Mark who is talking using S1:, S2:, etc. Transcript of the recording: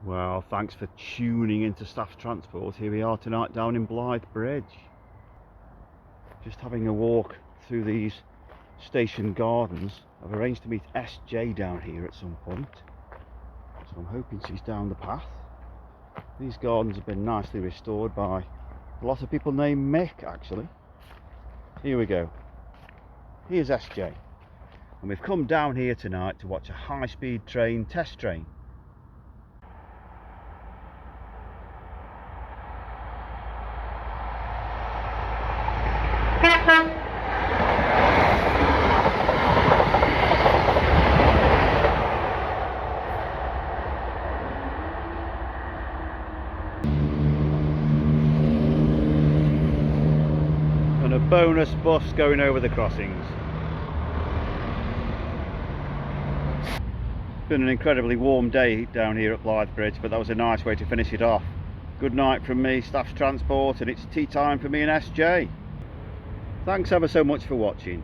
S1: Well, thanks for tuning into Staff Transport. Here we are tonight down in Blythe Bridge. Just having a walk through these station gardens. I've arranged to meet SJ down here at some point, so I'm hoping she's down the path. These gardens have been nicely restored by a lot of people named Mick, actually. Here we go. Here's SJ. And we've come down here tonight to watch a high-speed train test train. And a bonus bus going over the crossings. It's been an incredibly warm day down here at Blythe Bridge, but that was a nice way to finish it off. Good night from me, Staff Transport, and it's tea time for me and SJ. Thanks ever so much for watching.